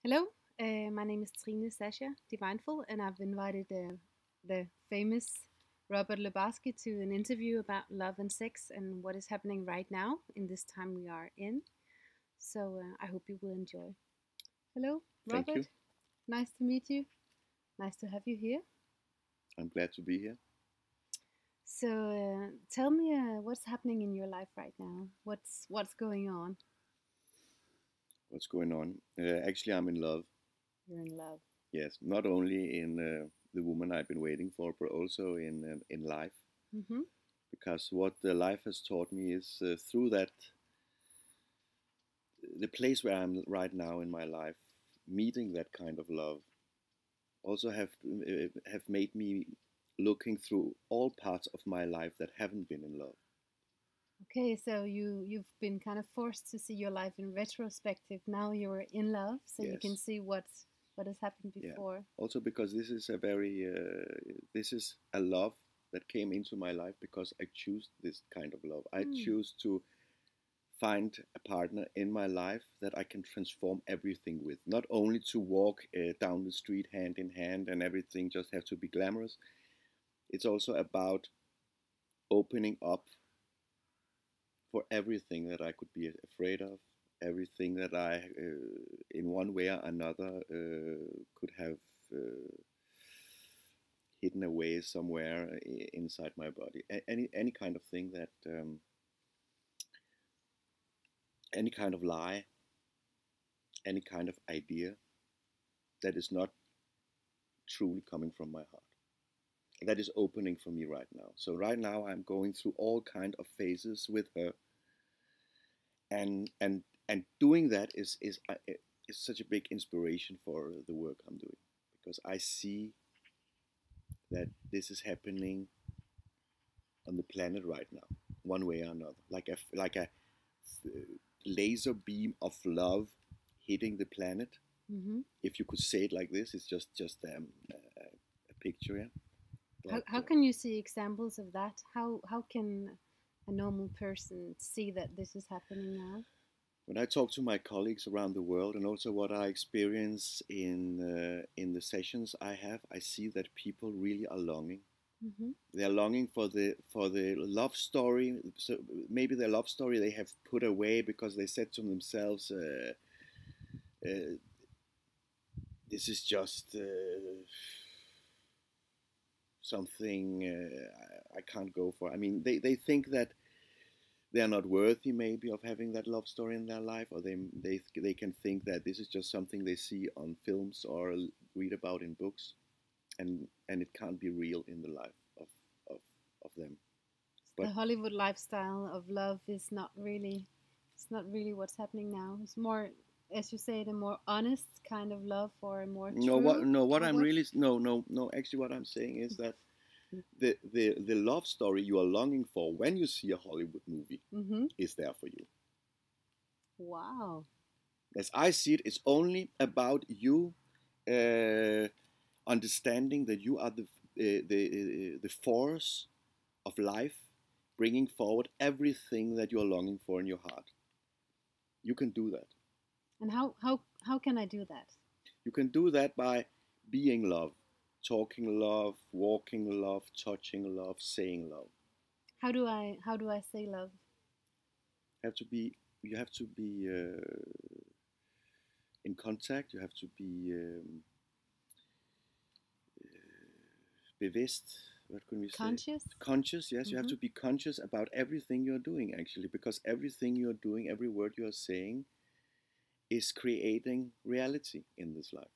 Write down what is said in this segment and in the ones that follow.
Hello, my name is Trine Sasha Divineful, and I've invited the famous Robert Lubarski to an interview about love and sex and what is happening right now in this time we are in. So I hope you will enjoy. Hello, Thank you. Robert. Nice to meet you. Nice to have you here. I'm glad to be here. So tell me what's happening in your life right now. What's going on? What's going on? Actually, I'm in love. You're in love. Yes, not only in the woman I've been waiting for, but also in life. Mm-hmm. Because what life has taught me is through that the place where I'm right now in my life, meeting that kind of love, also have made me looking through all parts of my life that haven't been in love. Okay, so you've been kind of forced to see your life in retrospective. Now you're in love, so you can Yes, see what has happened yeah. before. Also because this is a love that came into my life because I choose this kind of love. I Hmm. choose to find a partner in my life that I can transform everything with. Not only to walk down the street hand in hand and everything just have to be glamorous. It's also about opening up for everything that I could be afraid of, everything that I, in one way or another, could have hidden away somewhere inside my body. Any kind of thing that, any kind of lie, any kind of idea that is not truly coming from my heart. That is opening for me right now. So right now I'm going through all kind of phases with her, and doing that is such a big inspiration for the work I'm doing because I see that this is happening on the planet right now, one way or another, like a laser beam of love hitting the planet. Mm-hmm. If you could say it like this, it's just a picture, yeah. How But how can you see examples of that? How can a normal person see that this is happening now? when I talk to my colleagues around the world, and also what I experience in the sessions I have, I see that people really are longing. Mm-hmm. They're longing for the love story. So maybe the love story they have put away because they said to themselves, uh, "This is just something I can't go for." I mean, they think that they are not worthy maybe of having that love story in their life, or they can think that this is just something they see on films or read about in books, and it can't be real in the life of of them. The But Hollywood lifestyle of love is not really it's not really what's happening now. It's more, as you say, the more honest kind of love or more no, true what or I'm what? really no. Actually, what I'm saying is that the love story you are longing for when you see a Hollywood movie Mm-hmm. is there for you. Wow. As I see it, it's only about you uh, understanding that you are the force of life, bringing forward everything that you are longing for in your heart. You can do that. And how can I do that? You can do that by being love, talking love, walking love, touching love, saying love. How do I say love? You have to be you have to be in contact. You have to be bevidst. What can we say? Conscious? Conscious. Yes, you have Mm-hmm. to be conscious about everything you're doing actually, because everything you're doing, every word you're saying, is creating reality in this life.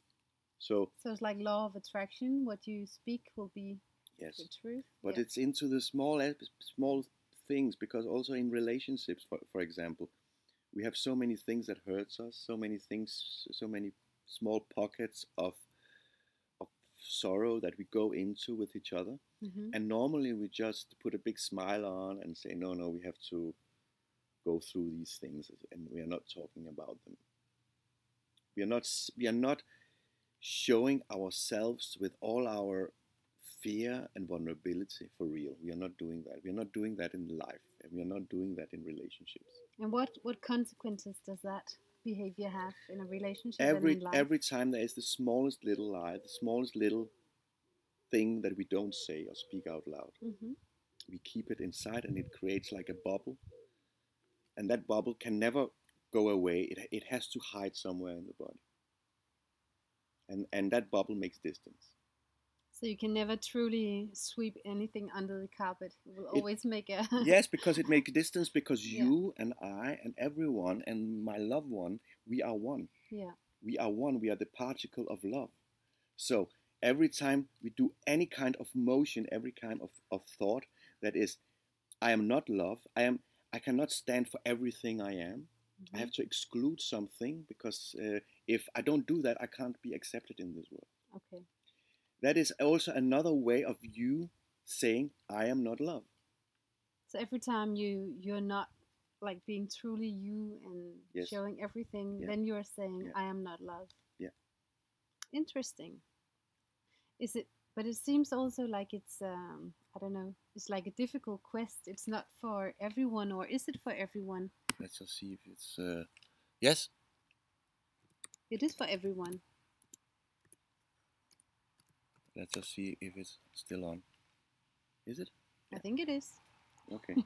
So So it's like law of attraction. What you speak will be the yes, truth. but Yeah. it's into the small things, because also in relationships, for example, we have so many things that hurts us, so many things, so many small pockets of sorrow that we go into with each other, Mm-hmm. and normally we just put a big smile on and say no, we have to go through these things, and we are not talking about them. We are not showing ourselves with all our fear and vulnerability for real. We are not doing that. We are not doing that in life, and we are not doing that in relationships. And what consequences does that behavior have in a relationship and in life? Every time there is the smallest little lie, the smallest little thing that we don't say or speak out loud, we keep it inside, and it creates like a bubble. And that bubble can never go away. It has to hide somewhere in the body. And that bubble makes distance. So you can never truly sweep anything under the carpet. It will always make a... Yes, because it makes distance, because you and I and everyone and my loved one, we are one. Yeah. We are one. We are the particle of love. So every time we do any kind of motion, every kind of thought that is, I am not love, I cannot stand for everything I am. I have to exclude something, because if I don't do that, I can't be accepted in this world. Okay. That is also another way of you saying, I am not love. So every time you're not like being truly you and showing everything, then you're saying, I am not love. Yeah. Interesting. Is it? But it seems also like it's, I don't know, it's like a difficult quest. It's not for everyone, or is it for everyone? Let's just see if it's, yes. It is for everyone. Let's just see if it's still on. Is it? I think it is. Okay.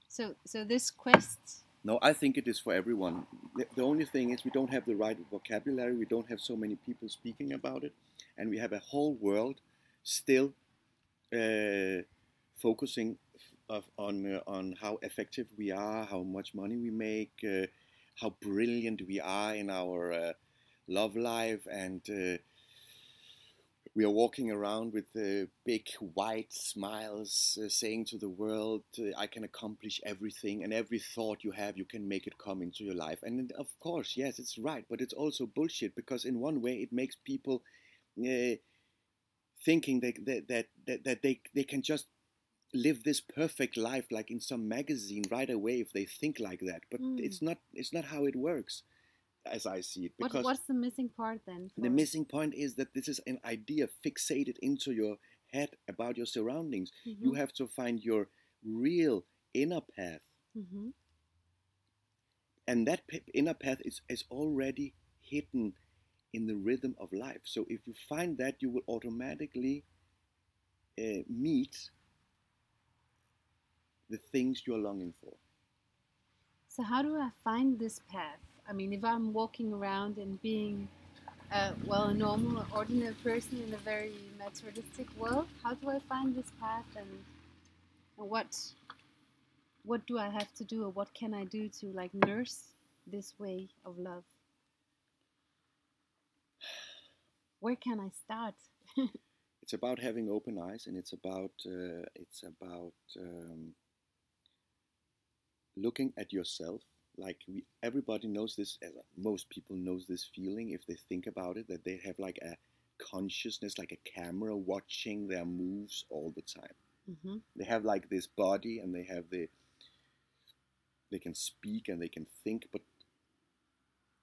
So this quest... No, I think it is for everyone. The only thing is we don't have the right vocabulary. We don't have so many people speaking about it. And we have a whole world still focusing on how effective we are, how much money we make, how brilliant we are in our love life, and we are walking around with big white smiles, saying to the world, I can accomplish everything, and every thought you have, you can make it come into your life. And of course, yes, it's right, but it's also bullshit, because in one way it makes people thinking that they can just live this perfect life like in some magazine right away if they think like that. But it's not how it works, as I see it. Because what's the missing part then? The missing point is that this is an idea fixated into your head about your surroundings. You have to find your real inner path. And that inner path is already hidden in the rhythm of life. So if you find that, you will automatically meet the things you're longing for. So how do I find this path? I mean, if I'm walking around and being, a normal, ordinary person in a very materialistic world, how do I find this path, and what do I have to do, or what can I do to like nurse this way of love? Where can I start? It's about having open eyes, and it's about looking at yourself. Like everybody knows this, most people knows this feeling if they think about it, that they have like a consciousness, like a camera watching their moves all the time. They have like this body, and they can speak and they can think, but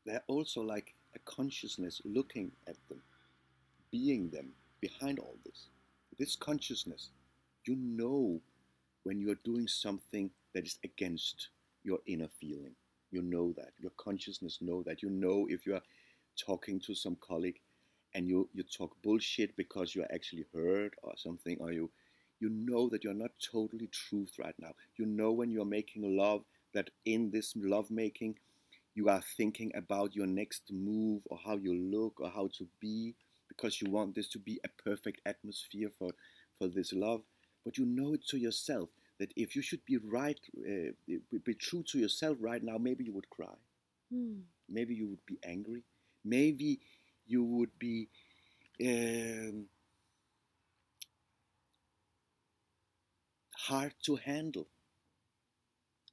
they're also like a consciousness looking at them, being them behind all this. This consciousness, you know when you're doing something that is against your inner feeling. You know that. Your consciousness know that. You know if you are talking to some colleague and you talk bullshit because you're actually hurt or something, or you know that you're not totally truth right now. You know when you're making love, that in this love making you are thinking about your next move, or how you look, or how to be, because you want this to be a perfect atmosphere for this love. But you know it to yourself, that if you should be right, be true to yourself right now, maybe you would cry. Maybe you would be angry. Maybe you would be hard to handle.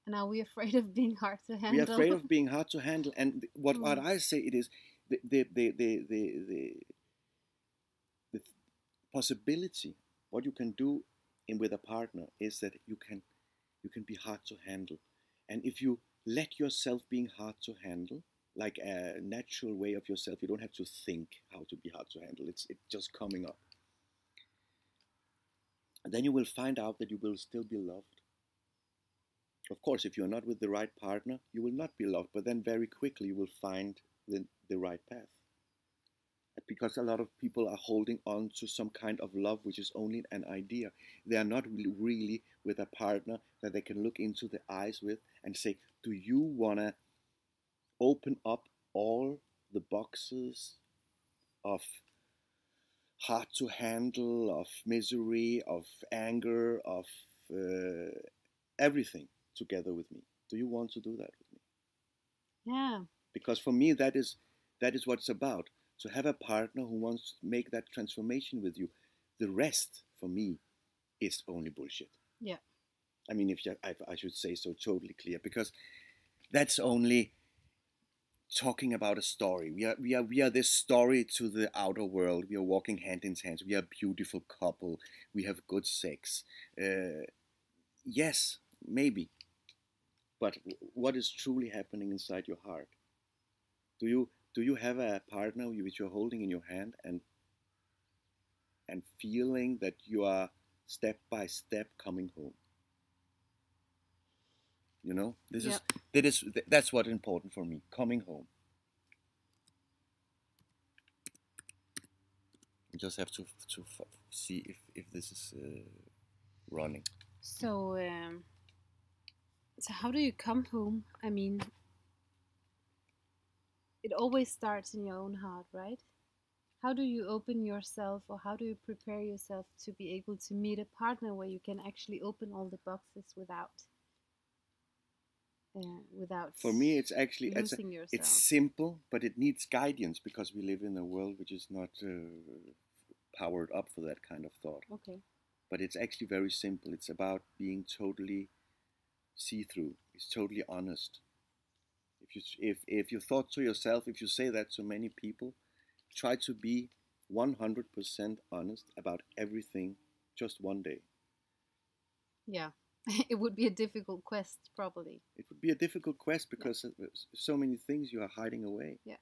And are we afraid of being hard to handle? We are afraid of being hard to handle. And what I say, it is the possibility, what you can do with a partner, is that you can be hard to handle. And if you let yourself being hard to handle, like a natural way of yourself, you don't have to think how to be hard to handle. It's just coming up. And then you will find out that you will still be loved. Of course, if you're not with the right partner, you will not be loved, but then very quickly you will find the right path. Because a lot of people are holding on to some kind of love which is only an idea. They are not really with a partner that they can look into the eyes with and say, do you want to open up all the boxes of hard to handle, of misery, of anger, of everything together with me? Do you want to do that with me? Yeah. Because for me, that is what it's about. To have a partner who wants to make that transformation with you. The rest, for me, is only bullshit. Yeah. I mean, if I should say so totally clear, because that's only talking about a story. We are this story to the outer world. We are walking hand in hand. We are a beautiful couple. We have good sex. Yes, maybe. But what is truly happening inside your heart? Do you have a partner which you're holding in your hand and feeling that you are step by step coming home? You know, that's what's important for me. Coming home. You just have to see if this is running. So, so how do you come home? I mean, it always starts in your own heart, right? How do you open yourself, or how do you prepare yourself to be able to meet a partner where you can actually open all the boxes without for me it's actually losing yourself? It's simple, but it needs guidance because we live in a world which is not powered up for that kind of thought. Okay. But it's actually very simple. It's about being totally see-through. It's totally honest. If you thought to yourself, if you say that to many people, try to be 100% honest about everything just one day. Yeah. It would be a difficult quest, probably. It would be a difficult quest because so many things you are hiding away. Yeah.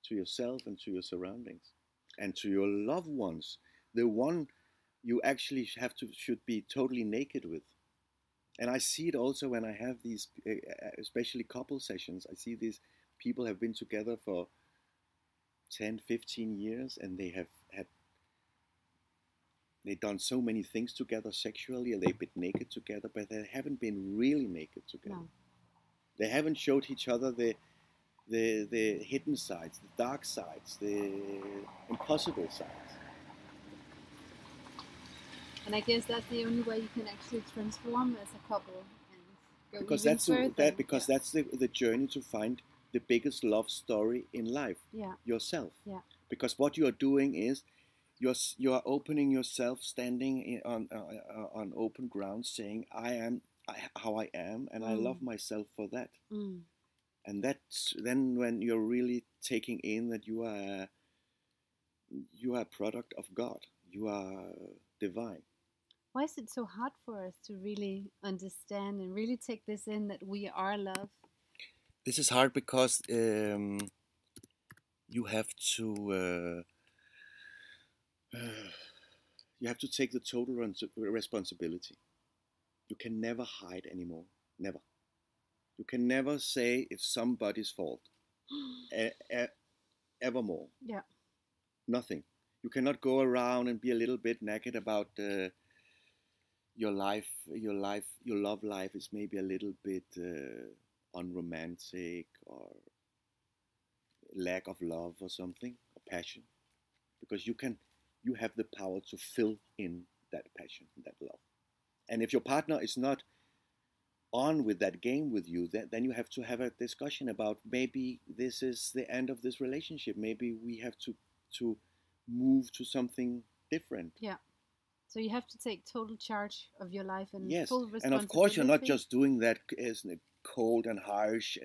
To yourself and to your surroundings and to your loved ones. The one you actually should be totally naked with. And I see it also when I have these, especially couple sessions. I see these people have been together for 10, 15 years and they've done so many things together sexually, and they've been naked together, but they haven't been really naked together. No. They haven't showed each other the hidden sides, the dark sides, the impossible sides. And I guess that's the only way you can actually transform as a couple and go because even that's further. That's the journey to find the biggest love story in life. Yeah. Yourself. Yeah. Because what you are doing is you are opening yourself, standing on open ground, saying, I am how I am, and I love myself for that. And that's then when you're really taking in that you are a product of God. You are divine. Why is it so hard for us to really understand and really take this in, that we are love? This is hard because you have to take the total responsibility. You can never hide anymore. Never. You can never say it's somebody's fault. Evermore. Yeah. Nothing. You cannot go around and be a little bit naked about your life. Your love life is maybe a little bit unromantic, or lack of love or something, or passion. Because you have the power to fill in that passion, that love. And if your partner is not on with that game with you, then you have to have a discussion about, maybe this is the end of this relationship. Maybe we have to move to something different. Yeah. So you have to take total charge of your life and yes. Full responsibility. And of course, you're not just doing that as cold and harsh,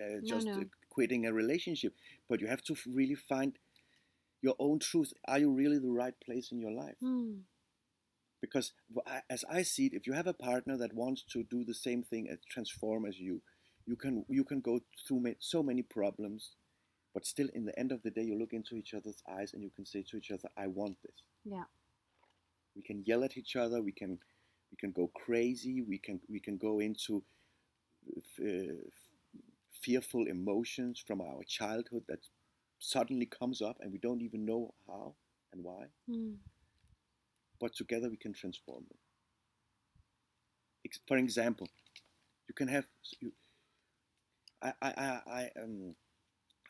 quitting a relationship. But you have to really find your own truth. Are you really the right place in your life? Because as I see it, if you have a partner that wants to do the same thing and transform as you can go through so many problems, but still in the end of the day, you look into each other's eyes and you can say to each other, I want this. Yeah. We can yell at each other. We can go crazy. We can go into fearful emotions from our childhood that suddenly comes up and we don't even know how and why. But together we can transform them. For example, you can have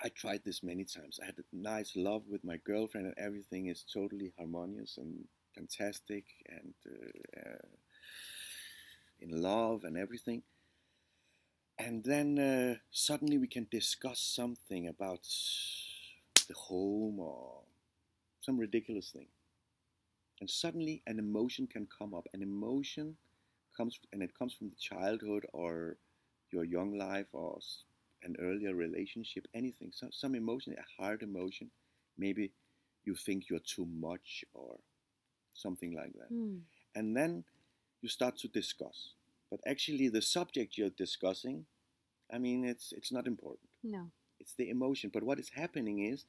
I tried this many times. I had a nice love with my girlfriend, and everything is totally harmonious and fantastic, and in love and everything. And then suddenly we can discuss something about the home or some ridiculous thing. And suddenly an emotion can come up. An emotion comes, and it comes from the childhood or your young life or an earlier relationship, anything. Some emotion, a hard emotion. Maybe you think you're too much or something like that. And then you start to discuss. But actually the subject you're discussing, I mean, it's not important. No. It's the emotion. But what is happening is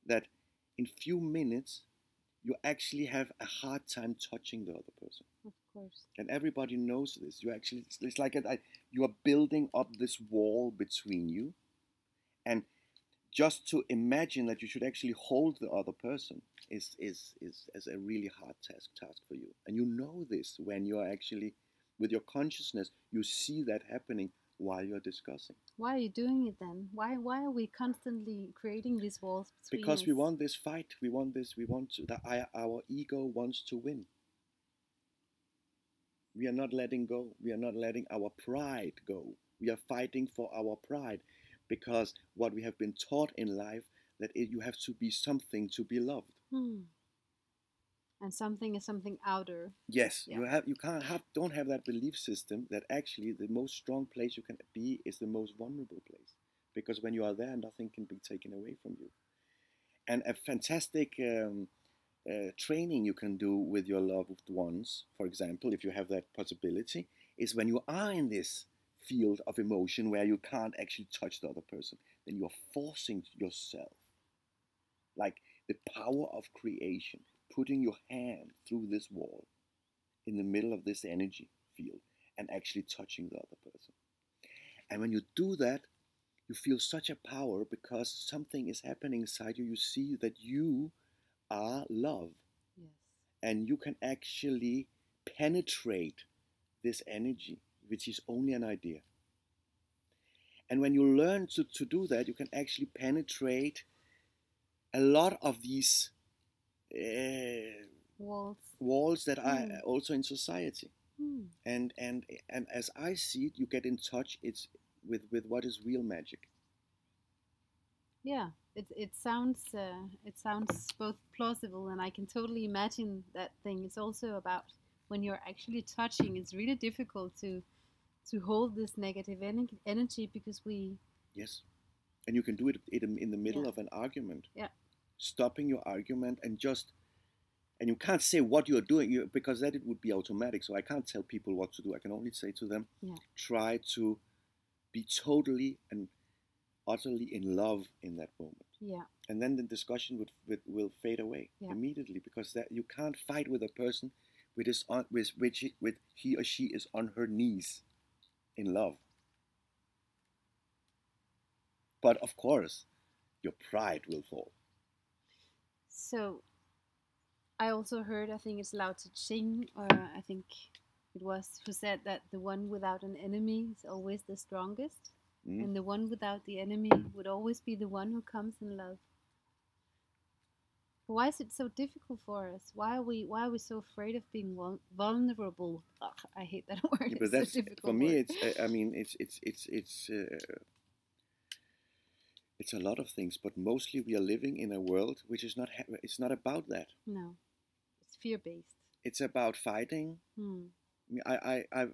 that in few minutes, you actually have a hard time touching the other person. Of course. And everybody knows this. You actually, it's like you are building up this wall between you. And just to imagine that you should actually hold the other person is a really hard task for you. And you know this when you're actually, with your consciousness, you see that happening while you're discussing. Why are you doing it then? Why are we constantly creating these walls between Because us? we want this fight. We want our ego wants to win. We are not letting go. We are not letting our pride go. We are fighting for our pride because what we have been taught in life, that you have to be something to be loved. And something is something outer. Yes, yeah. Don't have that belief system that actually the most strong place you can be is the most vulnerable place, because when you are there, nothing can be taken away from you. And a fantastic training you can do with your loved ones, for example, if you have that possibility, is when you are in this field of emotion where you can't actually touch the other person, then you are forcing yourself, like the power of creation, putting your hand through this wall in the middle of this energy field and actually touching the other person. And when you do that, you feel such a power because something is happening inside you. You see that you are love. Yes. And you can actually penetrate this energy, which is only an idea. And when you learn to do that, you can actually penetrate a lot of these walls that are also in society. And as I see it, you get in touch with what is real magic. Yeah, it sounds both plausible, and I can totally imagine that thing. It's also about when you're actually touching. It's really difficult to hold this negative energy because we. Yes, and you can do it in the middle of an argument. Yeah. Stopping your argument and you can't say what you're doing because that it would be automatic. So I can't tell people what to do. I can only say to them, try to be totally and utterly in love in that moment. Yeah. And then the discussion will fade away immediately, because that you can't fight with a person with he or she is on her knees in love. But of course, your pride will fall. So, I also heard, I think it's Lao Tzu, or I think it was, who said that the one without an enemy is always the strongest. And the one without the enemy would always be the one who comes in love. But why is it so difficult for us? Why are we so afraid of being vulnerable? Ugh, I hate that word. Yeah, but that's so difficult for me. It's I mean it's a lot of things, but mostly we are living in a world which is it's not about that. No, it's fear-based. It's about fighting. I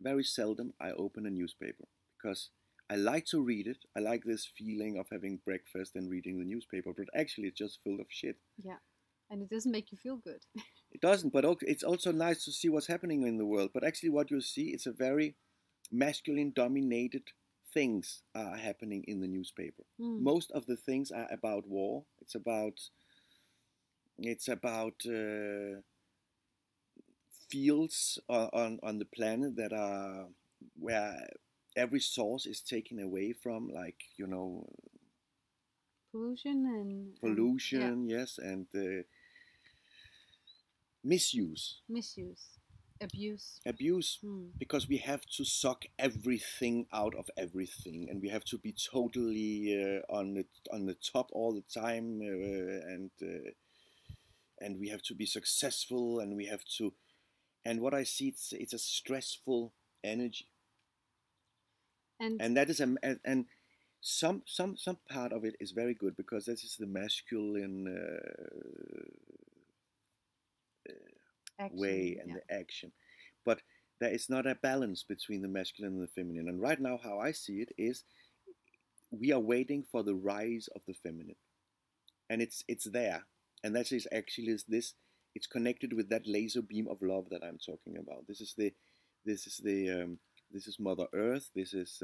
very seldom I open a newspaper because I like to read it. I like this feeling of having breakfast and reading the newspaper, but actually it's just full of shit. Yeah, and it doesn't make you feel good. It doesn't, but it's also nice to see what's happening in the world. But actually what you see, it's a very masculine-dominated things are happening in the newspaper. Most of the things are about war. It's about fields on the planet that are where every source is taken away from, like, pollution and pollution, yes, and misuse, abuse. because we have to suck everything out of everything, and we have to be totally on the top all the time, and we have to be successful, and we have to. And what I see, it's a stressful energy, and that is and some part of it is very good, because this is the masculine way and the action, but there is not a balance between the masculine and the feminine. And right now, how I see it is, we are waiting for the rise of the feminine, and it's there, and that is actually this. It's connected with that laser beam of love that I'm talking about. This is Mother Earth. This is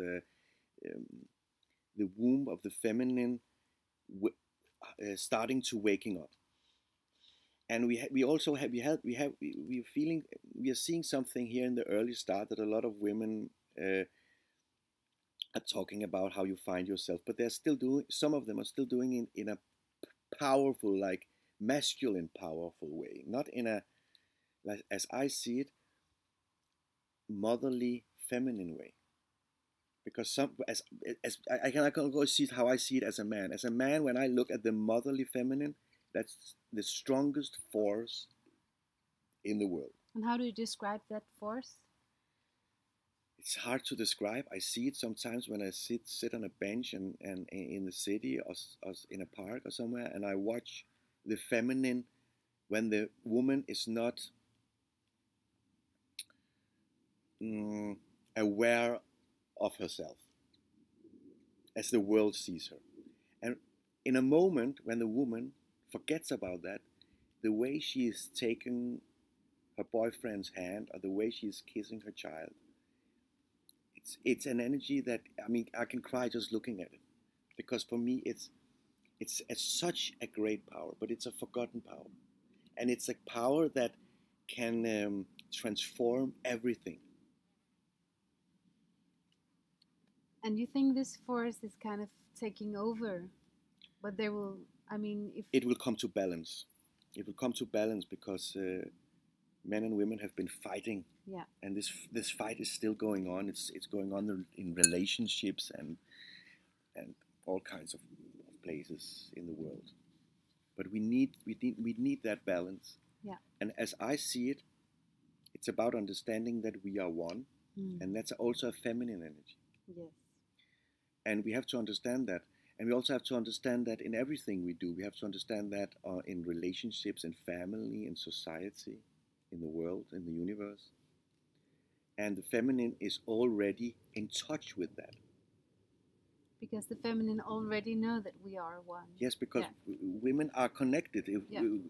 the womb of the feminine starting to waking up. And we are seeing something here in the early start, that a lot of women are talking about how you find yourself, but some of them are still doing it in a powerful, like masculine, powerful way, not in a, like, as I see it, motherly, feminine way. Because I can go see it how I see it as a man. As a man, when I look at the motherly feminine, that's the strongest force in the world. And how do you describe that force? It's hard to describe. I see it sometimes when I sit on a bench and in the city, or in a park or somewhere, and I watch the feminine, when the woman is not aware of herself as the world sees her. And in a moment when the woman forgets about that, the way she is taking her boyfriend's hand, or the way she is kissing her child, it's an energy that, I mean, I can cry just looking at it, because for me it's such a great power, but it's a forgotten power, and it's a power that can transform everything. And you think this force is kind of taking over, but it will come to balance. It will come to balance, because men and women have been fighting, and this fight is still going on. It's going on in relationships and all kinds of places in the world. But we need that balance. Yeah. And as I see it, it's about understanding that we are one, and that's also a feminine energy. Yes. And we have to understand that. And we also have to understand that in everything we do. We have to understand that in relationships, in family, in society, in the world, in the universe. And the feminine is already in touch with that. Because the feminine already know that we are one. Yes, because women are connected.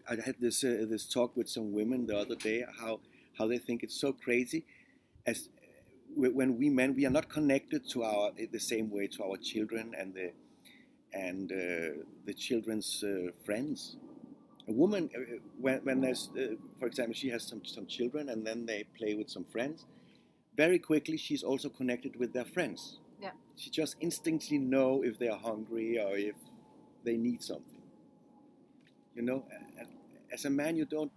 I had this talk with some women the other day, how they think it's so crazy, as when we men, we are not connected to the same way to our children and the children's friends. A woman, when there's, for example, she has some children, and then they play with some friends, very quickly she's also connected with their friends. Yeah. She just instinctively know if they are hungry or if they need something. As a man, you don't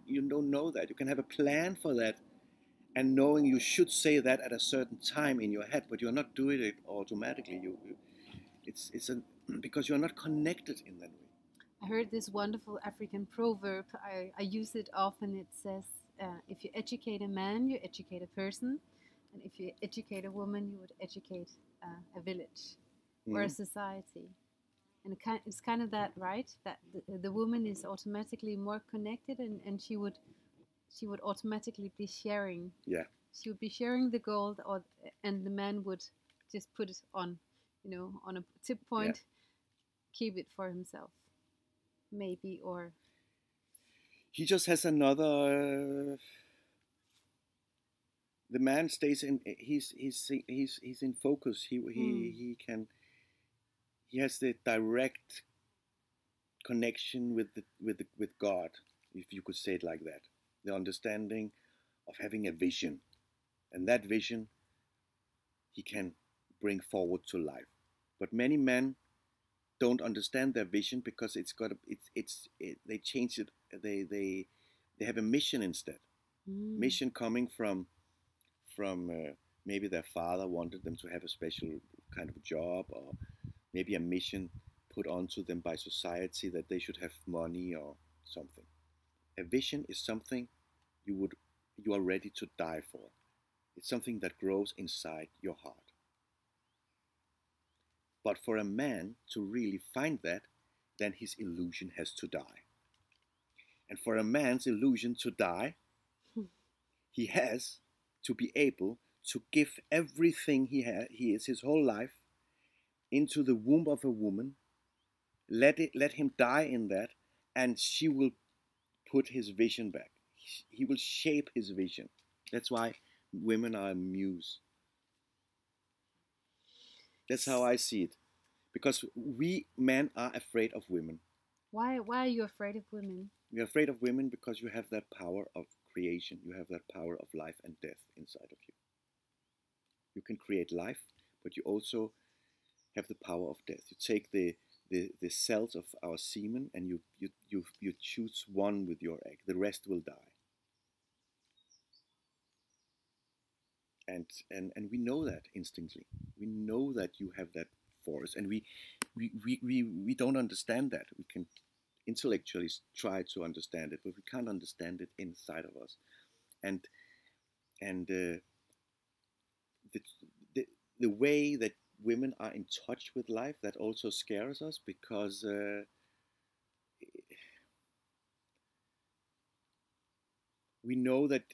know that. You can have a plan for that, and knowing you should say that at a certain time in your head, but you're not doing it automatically. Because you're not connected in that way. I heard this wonderful African proverb. I use it often. It says, if you educate a man, you educate a person. And if you educate a woman, you would educate a village or a society. And it's kind of that, right? That the woman is automatically more connected, and she would automatically be sharing. Yeah. She would be sharing the gold, and the man would just put it on, on a tip point, keep it for himself, maybe, or he just has another. The man stays in. He's in focus. He has the direct connection with God, if you could say it like that. The understanding of having a vision, and that vision he can bring forward to life. But many men don't understand their vision because they change it. They have a mission instead. Mission coming from maybe their father wanted them to have a special kind of job, or maybe a mission put onto them by society that they should have money or something. A vision is something you are ready to die for. It's something that grows inside your heart. But for a man to really find that, then his illusion has to die. And for a man's illusion to die, he has to be able to give everything he is, his whole life, into the womb of a woman. Let him die in that, and she will put his vision back. He will shape his vision. That's why women are a muse. That's how I see it. Because we men are afraid of women. Why are you afraid of women? You're afraid of women because you have that power of creation. You have that power of life and death inside of you. You can create life, but you also have the power of death. You take the cells of our semen and you choose one with your egg. The rest will die. And we know that instinctively. We know that you have that force, and we don't understand that. We can intellectually try to understand it, but we can't understand it inside of us. And the way that women are in touch with life, that also scares us, because we know that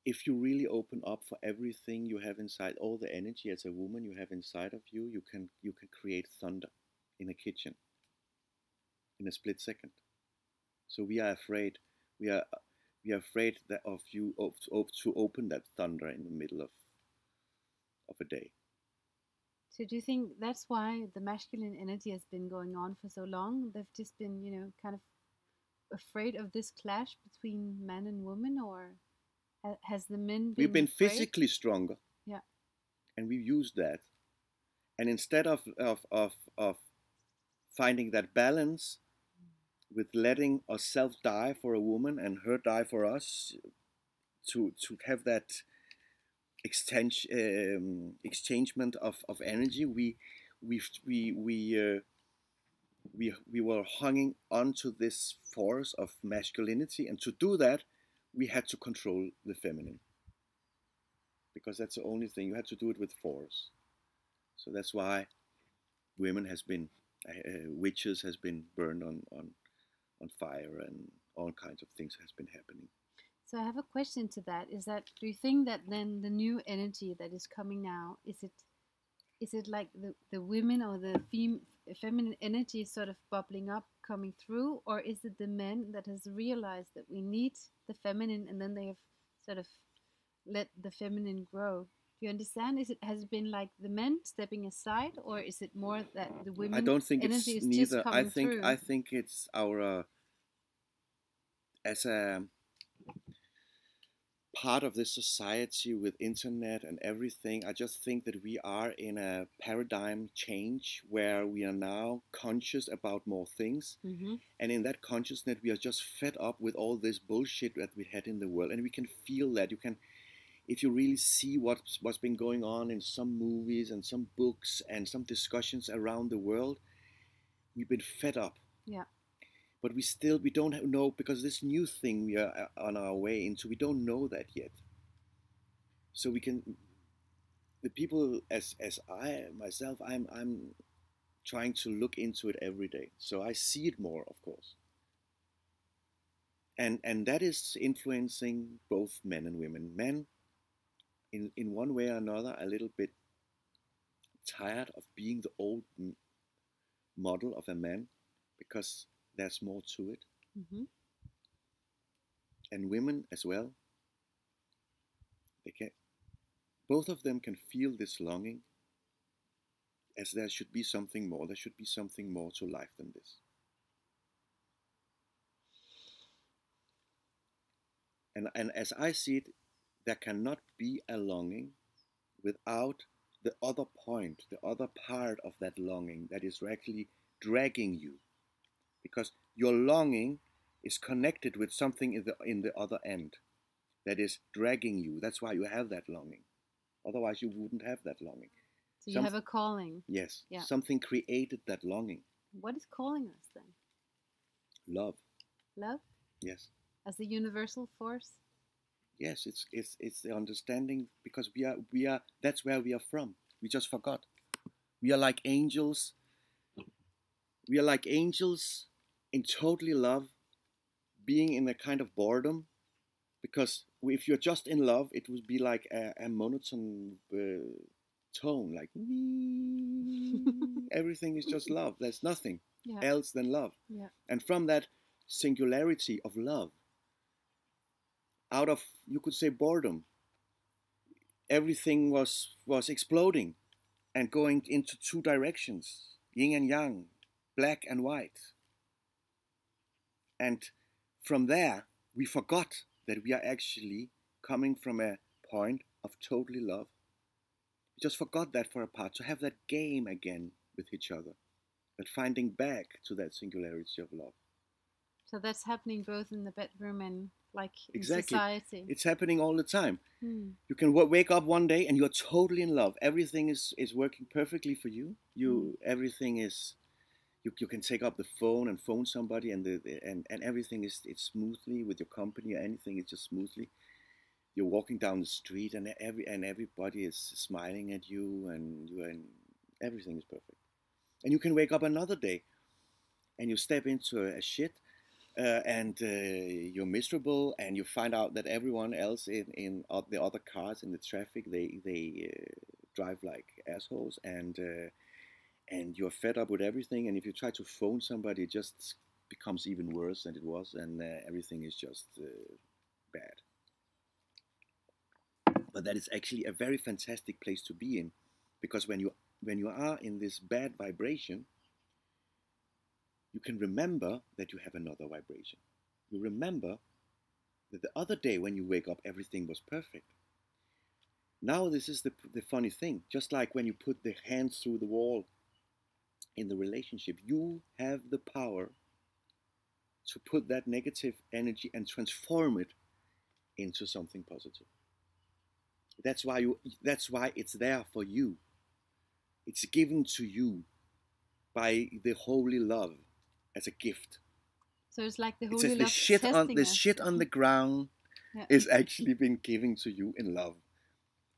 if you really open up for everything you have inside, all the energy as a woman you have inside of you, you can create thunder in a kitchen in a split second. So we are afraid. We are afraid that of you to open that thunder in the middle of a day. So do you think that's why the masculine energy has been going on for so long? They've just been, kind of afraid of this clash between man and woman, or has the men been We've been afraid? physically stronger. Yeah. And we've used that. And instead of finding that balance with letting ourselves die for a woman and her die for us, to have that exchangement of energy, we were hanging onto this force of masculinity, and to do that, we had to control the feminine, because that's the only thing. You had to do it with force. So that's why women has been witches has been burned on fire, and all kinds of things has been happening. So I have a question to that. Is that, do you think that then the new energy that is coming now, is it like the women or the feminine energy is sort of bubbling up, coming through, or is it the men that has realized that we need the feminine, and then they have sort of let the feminine grow? Do you understand? Has it been like the men stepping aside, or is it more that the women? I don't think energy it's is neither. just coming through? I think it's our as a part of this society with internet and everything. I just think that we are in a paradigm change where we are now conscious about more things, and in that consciousness we are just fed up with all this bullshit that we had in the world, and we can feel that. You can, if you really see what's been going on in some movies and some books and some discussions around the world, we've been fed up. Yeah. But we don't know, because this new thing we are on our way into, we don't know that yet. So we can, the people as I myself, I'm trying to look into it every day. So I see it more, of course. And that is influencing both men and women. Men, in one way or another, a little bit tired of being the old model of a man, because there's more to it. And women as well. Both of them can feel this longing, as there should be something more. There should be something more to life than this. And as I see it, there cannot be a longing without the other point, the other part of that longing that is actually dragging you, because your longing is connected with something in the other end that is dragging you. That's why you have that longing. Otherwise, you wouldn't have that longing. So you have a calling. Yes. Yeah. Something created that longing. What is calling us then? Love. Love? Yes. As the universal force? Yes, it's the understanding, because we are that's where we are from. We just forgot. We are like angels. We are like angels in totally love, being in a kind of boredom, because if you're just in love, it would be like a monotone tone, like everything is just love. There's nothing else than love. Yeah. And from that singularity of love, out of, you could say, boredom, everything was exploding and going into two directions, yin and yang, black and white. And from there, we forgot that we are actually coming from a point of totally love. We just forgot that for a part, to have that game again with each other, that finding back to that singularity of love. So that's happening both in the bedroom and like in Exactly. society. It's happening all the time. You can wake up one day and you're totally in love. Everything is working perfectly for you. Everything is. You can take up the phone and phone somebody, and everything is smoothly with your company or anything. It's just smoothly. You're walking down the street and everybody is smiling at you, and everything is perfect. And you can wake up another day, and you step into a shit, and you're miserable, and you find out that everyone else in the other cars in the traffic, they drive like assholes, and you're fed up with everything. And if you try to phone somebody, it just becomes even worse than it was, and everything is just bad. But that is actually a very fantastic place to be in, because when you are in this bad vibration, you can remember that you have another vibration. You remember that the other day when you wake up, everything was perfect. Now this is the funny thing. Just like when you put the hands through the wall in the relationship, you have the power to put that negative energy and transform it into something positive. That's why it's there for you. It's given to you by the holy love as a gift. So it's like the It holy says love the shit on the ground is actually being given to you in love,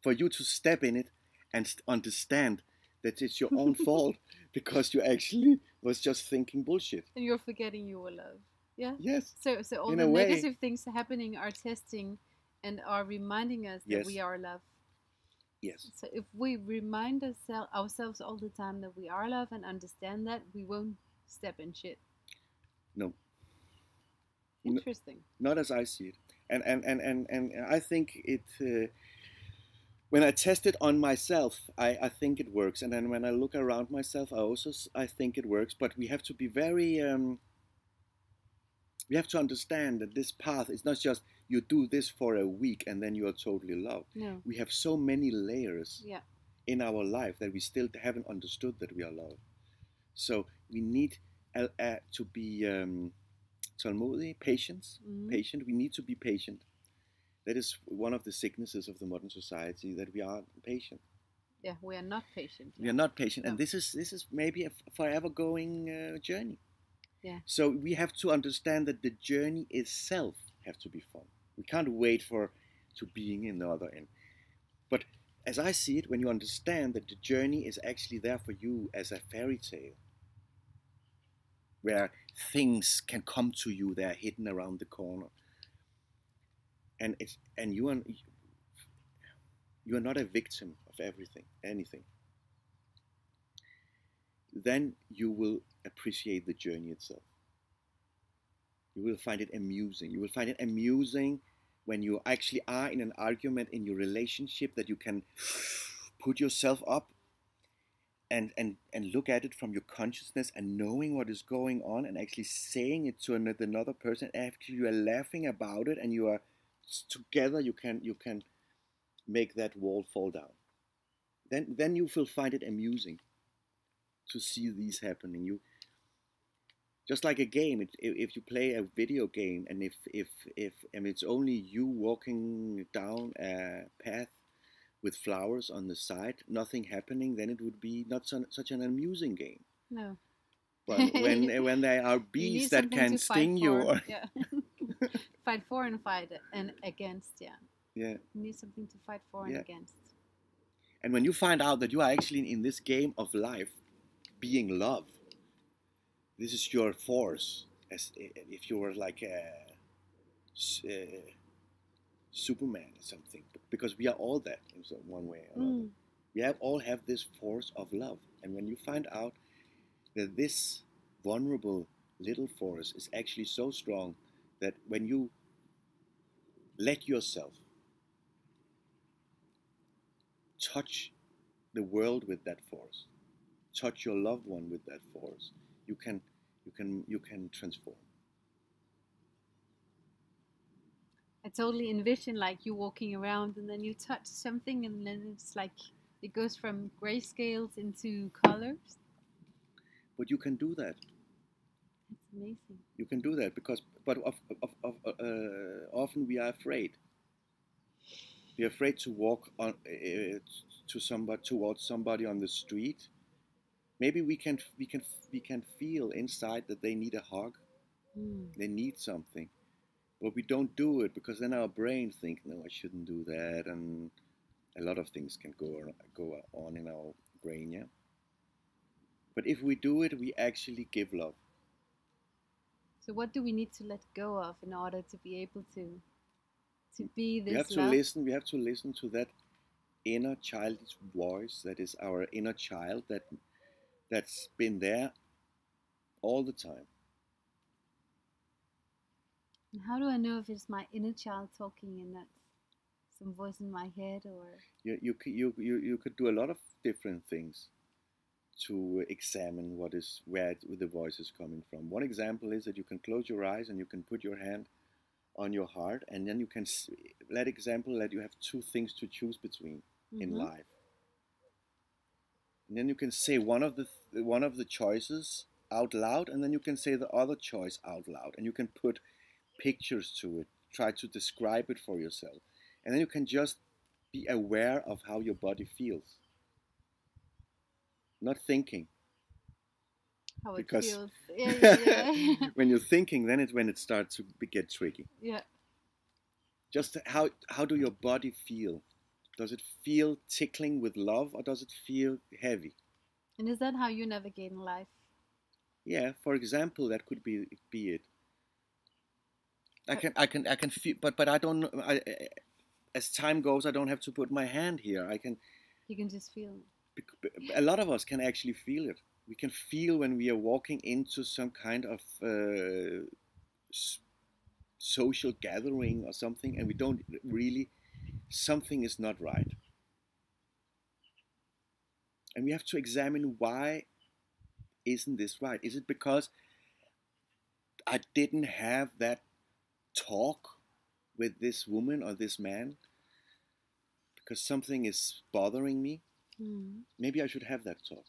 for you to step in it and understand that it's your own fault, because you actually was just thinking bullshit. And you're forgetting you were loved. Yeah. Yes. So all the negative things happening are testing and are reminding us that we are loved. Yes. So if we remind ourselves all the time that we are loved and understand that, we won't step in shit. No. Interesting. Not as I see it. And I think it, when I test it on myself, I think it works. And then when I look around myself, I think it works. But we have to be very, we have to understand that this path is not just you do this for a week and then you are totally loved. No. We have so many layers in our life that we still haven't understood that we are loved. So we need to be tålmodig, patient. We need to be patient. That is one of the sicknesses of the modern society, that we are patient. Yeah, we are not patient. We are not patient, and this is maybe a forever going journey. Yeah. So we have to understand that the journey itself has to be fun. We can't wait to being in the other end. But as I see it, when you understand that the journey is actually there for you as a fairy tale, where things can come to you, they are hidden around the corner, and you are not a victim of anything. Then you will appreciate the journey itself. You will find it amusing. You will find it amusing when you actually are in an argument in your relationship, that you can put yourself up and look at it from your consciousness and knowing what is going on, and actually saying it to another person. After you are laughing about it and you are together, you can make that wall fall down. then you will find it amusing to see these happening. You just like a game. If you play a video game, and if it's only you walking down a path with flowers on the side, nothing happening, then it would be not such an amusing game. No. But when there are bees that can sting you, or yeah. Fight for and fight and against, yeah. Yeah. You need something to fight for and against. And when you find out that you are actually in this game of life, being love, this is your force. As if you were like a Superman or something, because we are all that in one way or another. We all have this force of love, and when you find out that this vulnerable little force is actually so strong that when you let yourself touch the world with that force, touch your loved one with that force, you can transform. I totally envision like you walking around and then you touch something and then it's like it goes from grayscales into colors. But you can do that. It's amazing. You can do that but often we are afraid. We're afraid to walk on towards somebody on the street. Maybe we can feel inside that they need a hug. They need something. But we don't do it because then our brain thinks, no, I shouldn't do that, and a lot of things can go on in our brain, yeah. But if we do it, we actually give love. So what do we need to let go of in order to be able to be this we have to love? We have to listen to that inner childish voice that is our inner child that's been there all the time. And how do I know if it's my inner child talking and not some voice in my head? Or you could do a lot of different things to examine where the voice is coming from. One example is that you can close your eyes and you can put your hand on your heart, and then you can let you have two things to choose between in life. And then you can say one of the choices out loud, and then you can say the other choice out loud, and you can put pictures to it, try to describe it for yourself, and then you can just be aware of how your body feels, not thinking. How because it feels. Yeah. when you're thinking, then it's when it starts to get tricky. Yeah. Just how do your body feel? Does it feel tickling with love, or does it feel heavy? And is that how you navigate in life? Yeah, for example, that could be it. I can feel, but I don't know. As time goes, I don't have to put my hand here. You can just feel. A lot of us can actually feel it. We can feel when we are walking into some kind of social gathering or something, and we don't really. Something is not right, and we have to examine why isn't this right? Is it because I didn't have that talk with this woman or this man? Because something is bothering me? Maybe I should have that talk.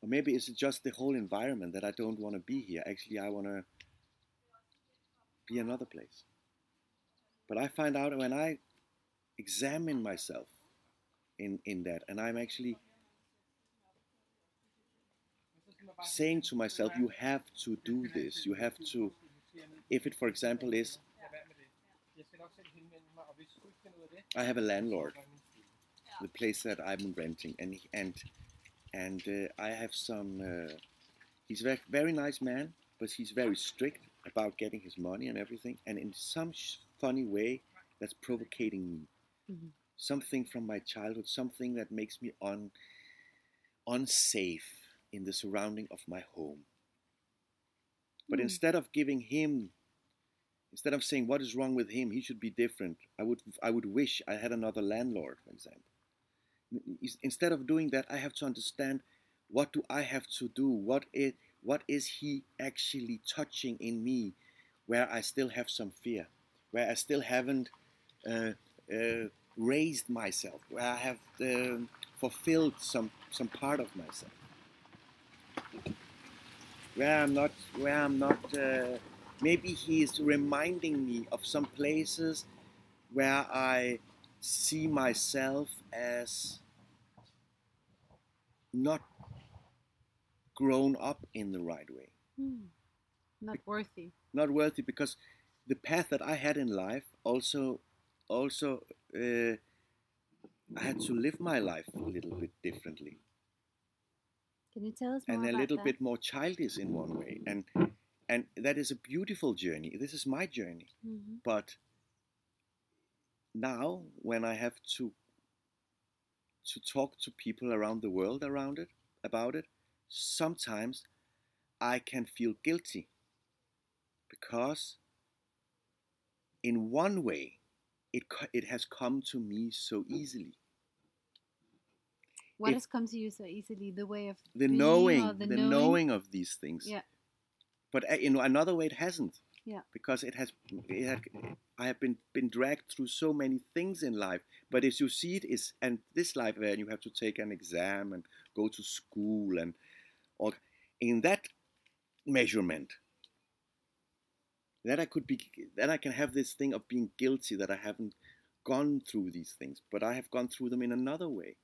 Or maybe it's just the whole environment that I don't want to be here. Actually, I want to be another place. But I find out when I examine myself in that, and I'm actually saying to myself, you have to do this. You have to, if it, for example, is, I have a landlord, the place that I'm renting, and I have some, he's a very nice man, but he's very strict about getting his money and everything, and in some funny way, that's provoking me. Something from my childhood, something that makes me unsafe in the surrounding of my home. But instead of saying what is wrong with him, he should be different, I would wish I had another landlord, for example. Instead of doing that, I have to understand, what do I have to do? What is he actually touching in me, where I still have some fear, where I still haven't raised myself, where I have fulfilled some part of myself, where I'm not. Maybe he is reminding me of some places where I see myself as not grown up in the right way. Not worthy. Not worthy, because the path that I had in life also I had to live my life a little bit differently. Can you tell us more and a about little that? bit more childish in one way, and that is a beautiful journey. This is my journey. But now when I have to talk to people around the world about it, sometimes I can feel guilty, because in one way it has come to me so easily. What has come to you so easily? The way of the being, knowing, or the knowing of these things. Yeah. But in another way, it hasn't. Yeah. Because I have been dragged through so many things in life. But as you see it is, and this life where you have to take an exam and go to school, or in that measurement, that I can have this thing of being guilty that I haven't gone through these things, but I have gone through them in another way.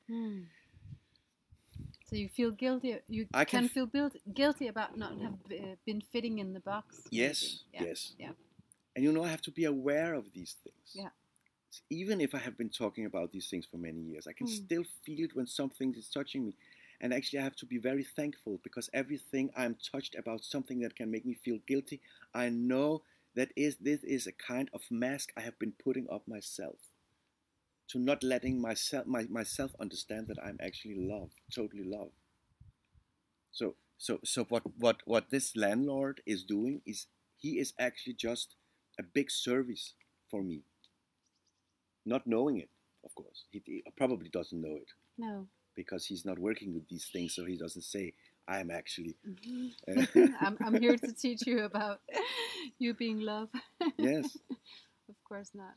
So you feel guilty. You can feel guilty about not have been fitting in the box. Yes, yeah. yes. Yeah. And I have to be aware of these things. Yeah. Even if I have been talking about these things for many years, I can still feel it when something is touching me. And actually, I have to be very thankful, because everything I'm touched about, something that can make me feel guilty, I know that this is a kind of mask I have been putting up myself, to not letting myself understand that I'm actually loved, totally loved. So what this landlord is doing is, he is actually just a big service for me. Not knowing it, of course. He probably doesn't know it. No. Because he's not working with these things, so he doesn't say, I'm actually... I'm here to teach you about you being loved. Yes. Of course not.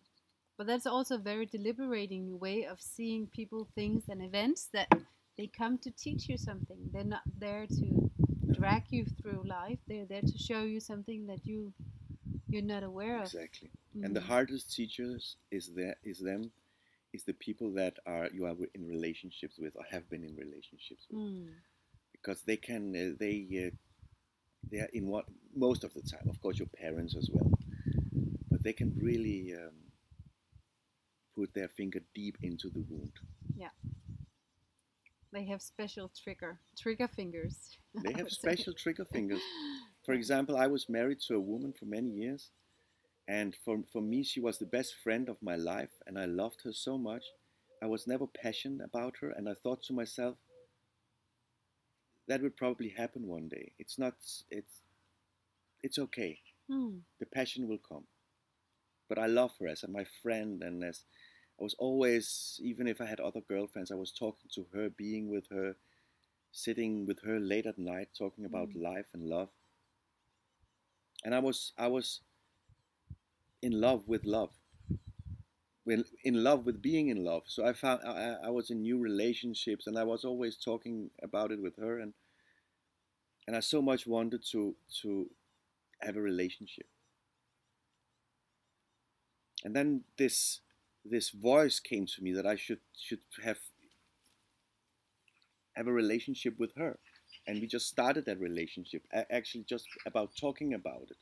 But that's also a very deliberating way of seeing people, things, and events, that they come to teach you something. They're not there to drag you through life. They're there to show you something that you're not aware of. Exactly. And the hardest teachers is the people that you are in relationships with, or have been in relationships with, because they are in what, most of the time, of course, your parents as well, but they can really put their finger deep into the wound. Yeah. They have special trigger fingers. They have special trigger fingers. For example, I was married to a woman for many years, and for me, she was the best friend of my life, and I loved her so much. I was never passionate about her, and I thought to myself, that would probably happen one day. It's okay. The passion will come. But I love her as my friend, and as I was always, even if I had other girlfriends, I was talking to her, being with her, sitting with her late at night, talking about life and love. And I was in love with love. In love with being in love. So I found I was in new relationships, and I was always talking about it with her, and I so much wanted to have a relationship. And then this voice came to me that I should have a relationship with her, and we just started that relationship. Actually, just about talking about it,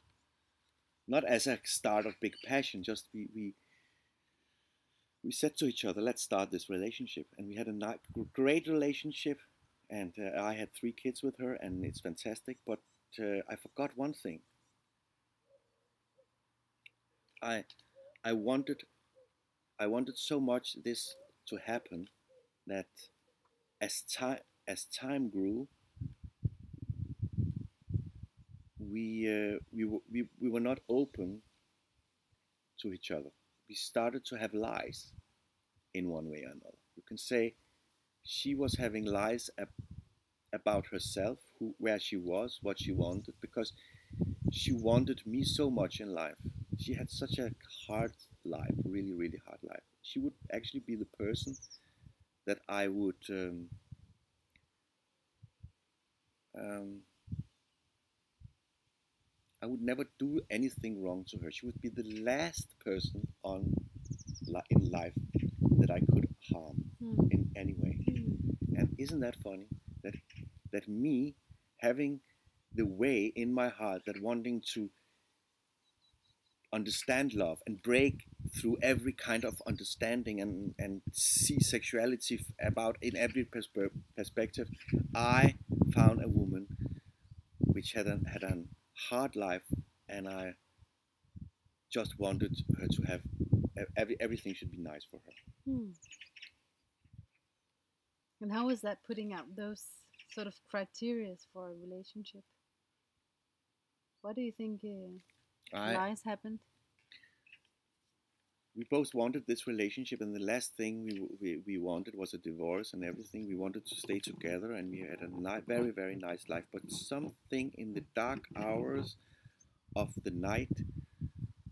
not as a start of big passion. Just we said to each other, let's start this relationship, and we had a great relationship, and I had 3 kids with her, and it's fantastic. But I forgot one thing. I wanted so much this to happen, that as time grew, we were not open to each other. We started to have lies in one way or another. You can say she was having lies about herself, where she was, what she wanted, because she wanted me so much in life. She had such a hard life, really, really hard life. She would actually be the person that I would never do anything wrong to her. She would be the last person in life that I could harm in any way. And isn't that funny? That me having the way in my heart that wanting to understand love and break through every kind of understanding and see sexuality about in every perspective, I found a woman which had a hard life, and I just wanted her to have everything should be nice for her. And how is that putting out those sort of criteria for a relationship? What do you think lies happened? We both wanted this relationship, and the last thing we wanted was a divorce and everything. We wanted to stay together, and we had a very, very nice life. But something in the dark hours of the night,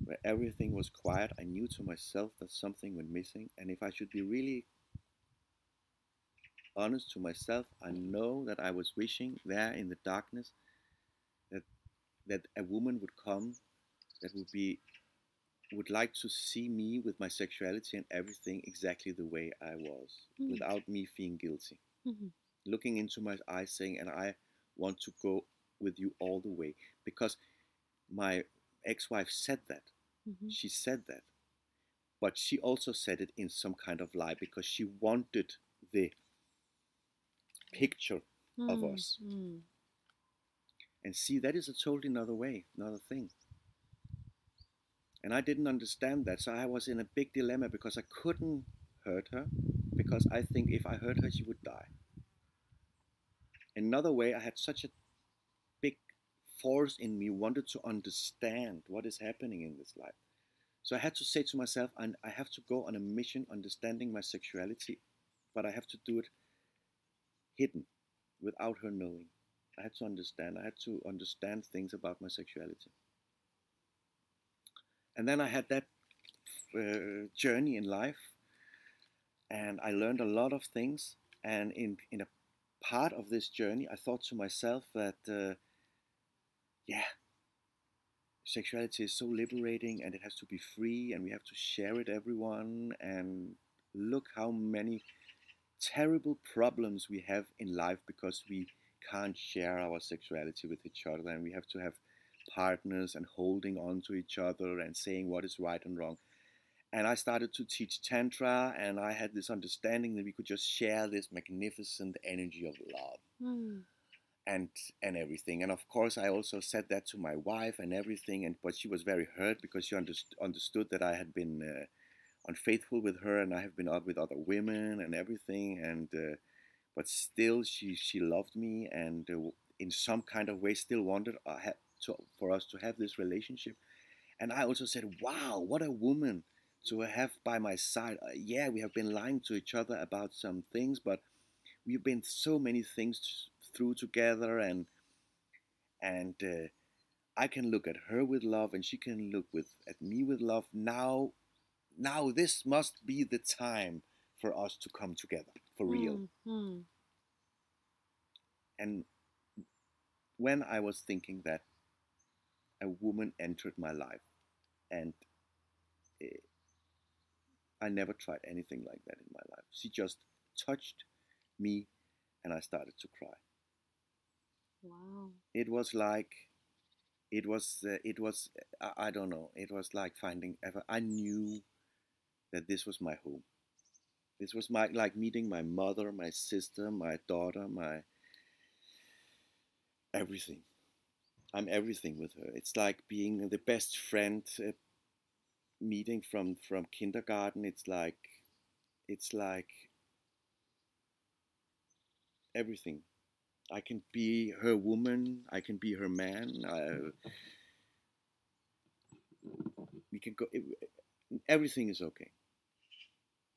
where everything was quiet, I knew to myself that something went missing. And if I should be really honest to myself, I know that I was wishing there in the darkness that a woman would come that would like to see me with my sexuality and everything exactly the way I was, without me feeling guilty. Looking into my eyes saying, and I want to go with you all the way. Because my ex-wife said that. She said that. But she also said it in some kind of lie, because she wanted the picture of us. And see, that is a totally another way, another thing. And I didn't understand that, so I was in a big dilemma, because I couldn't hurt her, because I think if I hurt her, she would die. Another way, I had such a big force in me, wanted to understand what is happening in this life. So I had to say to myself, I have to go on a mission understanding my sexuality, but I have to do it hidden, without her knowing. I had to understand things about my sexuality. And then I had that journey in life, and I learned a lot of things. And in a part of this journey, I thought to myself that, sexuality is so liberating, and it has to be free, and we have to share it, everyone. And look how many terrible problems we have in life because we can't share our sexuality with each other, and we have to have partners and holding on to each other and saying what is right and wrong. And I started to teach Tantra, and I had this understanding that we could just share this magnificent energy of love and everything. And of course, I also said that to my wife and everything, but she was very hurt because she understood that I had been unfaithful with her, and I have been out with other women and everything. And but still, she loved me, and in some kind of way still wanted for us to have this relationship. And I also said, wow, what a woman to have by my side. Yeah, we have been lying to each other about some things, but we've been so many things through together, and I can look at her with love, and she can look at me with love. Now this must be the time for us to come together for real. And when I was thinking that, a woman entered my life, and I never tried anything like that in my life. She just touched me, and I started to cry. Wow. It was I don't know, it was like finding ever. I knew that this was my home. This was like meeting my mother, my sister, my daughter, my everything. I'm everything with her. It's like being the best friend, meeting from kindergarten. It's like everything. I can be her woman. I can be her man. We can go. Everything is okay.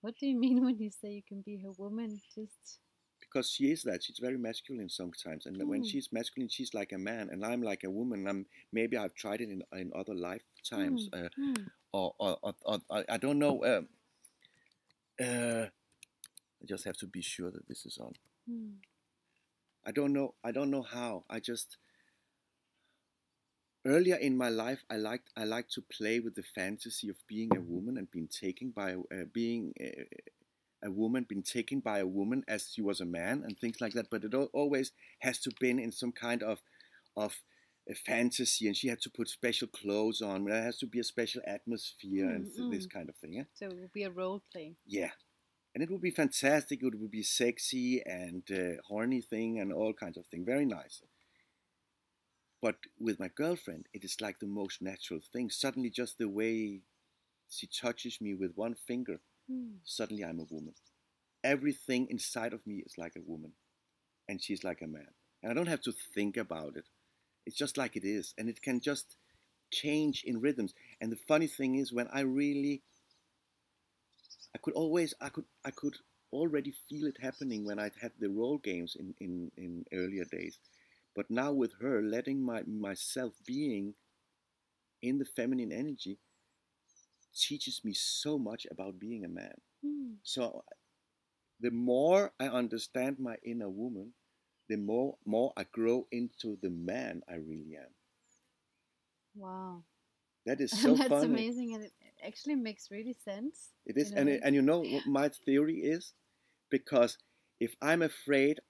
What do you mean when you say you can be her woman? Just because she is that. She's very masculine sometimes, and when she's masculine, she's like a man, and I'm like a woman. Maybe I've tried it in other lifetimes, or I don't know. I just have to be sure that this is on. Mm. I don't know how. I just earlier in my life, I liked to play with the fantasy of being a woman and being taken by being a woman, being taken by a woman as she was a man and things like that. But it always has to been in some kind of a fantasy, and she had to put special clothes on. There has to be a special atmosphere and this kind of thing. Yeah? So it will be a role play. Yeah. And it would be fantastic. It would be sexy and horny thing and all kinds of things. Very nice. But with my girlfriend, it is like the most natural thing. Suddenly, just the way she touches me with one finger, suddenly I'm a woman. Everything inside of me is like a woman. And she's like a man. And I don't have to think about it. It's just like it is. And it can just change in rhythms. And the funny thing is, when I could already feel it happening when I had the role games in earlier days. But now with her, letting myself being in the feminine energy teaches me so much about being a man. So the more I understand my inner woman, the more I grow into the man I really am. Wow. That is so That's funny. amazing, and it actually makes really sense. It is, and you know what my theory is? Because if I'm afraid,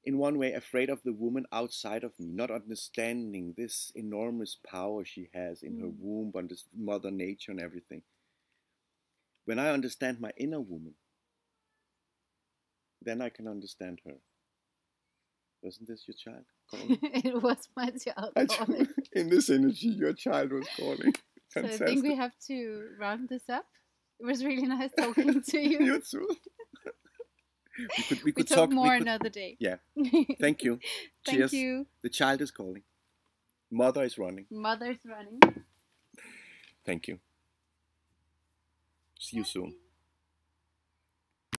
in one way, afraid of the woman outside of me, not understanding this enormous power she has in her womb and this Mother Nature and everything. When I understand my inner woman, then I can understand her. Wasn't this your child calling? It was my child calling. In this energy, your child was calling. Fantastic. So I think we have to round this up. It was really nice talking to you. You too. we could talk more another day. Yeah. Thank you. Cheers. Thank you. The child is calling. Mother is running. Mother's running. Thank you. See you soon.